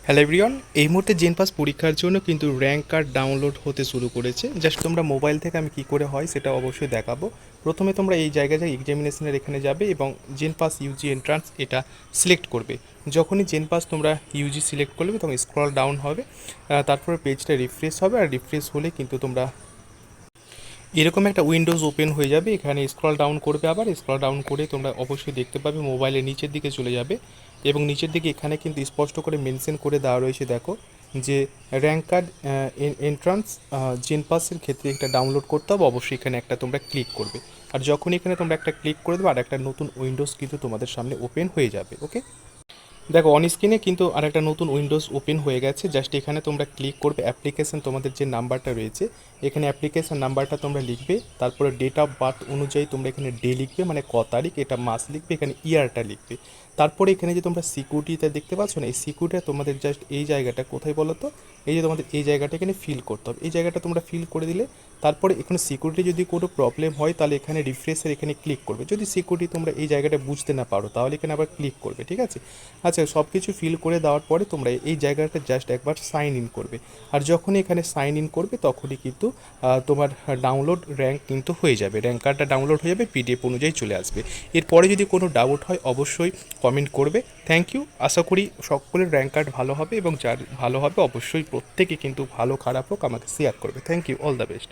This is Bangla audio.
হ্যালো এভরিওয়ান, এই মুহূর্তে জেনপাস পরীক্ষার জন্য কিন্তু র্যাঙ্ক কার্ড ডাউনলোড হতে শুরু করেছে। জাস্ট তোমরা মোবাইল থেকে আমি কী করে হয় সেটা অবশ্যই দেখাবো। প্রথমে তোমরা এই জায়গায় এক্সামিনেশনের এখানে যাবে এবং জেনপাস ইউজি এন্ট্রান্স এটা সিলেক্ট করবে। যখনই জেনপাস তোমরা ইউজি সিলেক্ট করবে তখন স্ক্রল ডাউন হবে, তারপরে পেজটা রিফ্রেশ হবে, আর রিফ্রেশ হলে কিন্তু তোমরা এরকম একটা উইন্ডোজ ওপেন হয়ে যাবে। এখানে স্ক্রল ডাউন করবে, আবার স্ক্রল ডাউন করে তোমরা অবশ্যই দেখতে পাবে মোবাইলের নিচের দিকে চলে যাবে এবং নিচের দিকে এখানে কিন্তু স্পষ্ট করে মেনশন করে দেওয়া রয়েছে, দেখো যে র্যাঙ্ক কার্ড এন্ট্রান্স জেনপাসের ক্ষেত্রে একটা ডাউনলোড করতে হবে। অবশ্যই এখানে একটা তোমরা ক্লিক করবে, আর যখন এখানে তোমরা একটা ক্লিক করে দেবে আর একটা নতুন উইন্ডোজ কিন্তু তোমাদের সামনে ওপেন হয়ে যাবে। ওকে, দেখো অন স্ক্রিনে কিন্তু আরেকটা নতুন উইন্ডোজ ওপেন হয়ে গেছে। জাস্ট এখানে তোমরা ক্লিক করবে, অ্যাপ্লিকেশন তোমাদের যে নাম্বারটা রয়েছে এখানে অ্যাপ্লিকেশন নাম্বারটা তোমরা লিখবে, তারপরে ডেট অফ বার্থ অনুযায়ী তোমরা এখানে ডে লিখবে, মানে ক তারিখ, এটা মাস লিখবে, এখানে ইয়ারটা লিখবে। তারপরে এখানে যে তোমরা সিকিউরিটিটা দেখতে পাচ্ছ না, এই সিকিউরিটিটা তোমাদের জাস্ট এই জায়গাটা কোথায় বলো তো, এই যে তোমাদের এই জায়গাটা এখানে ফিল করতে হবে। এই জায়গাটা তোমরা ফিল করে দিলে তারপরে এখানে সিকিউরিটি যদি কোনো প্রবলেম হয় তাহলে এখানে রিফ্রেশের এখানে ক্লিক করবে। যদি সিকিউরিটি তোমরা এই জায়গাটা বুঝতে না পারো তাহলে এখানে আবার ক্লিক করবে, ঠিক আছে। আচ্ছা, সব কিছু ফিল করে দেওয়ার পরে তোমরা এই জায়গাটা জাস্ট একবার সাইন ইন করবে, আর যখনই এখানে সাইন ইন করবে তখনই কিন্তু তোমার ডাউনলোড র্যাঙ্ক কিন্তু হয়ে যাবে, র্যাঙ্ক কার্ডটা ডাউনলোড হয়ে যাবে, পিডিএফ অনুযায়ী চলে আসবে। এরপরে যদি কোনো ডাউট হয় অবশ্যই কমেন্ট করবে। Thank you. আশা করি সকলের র্যাঙ্ক কার্ড ভালো হবে এবং যার ভালো হবে অবশ্যই প্রত্যেকে কিন্তু ভালো খারাপ হোক আমাকে শেয়ার করবে। Thank you, all the best.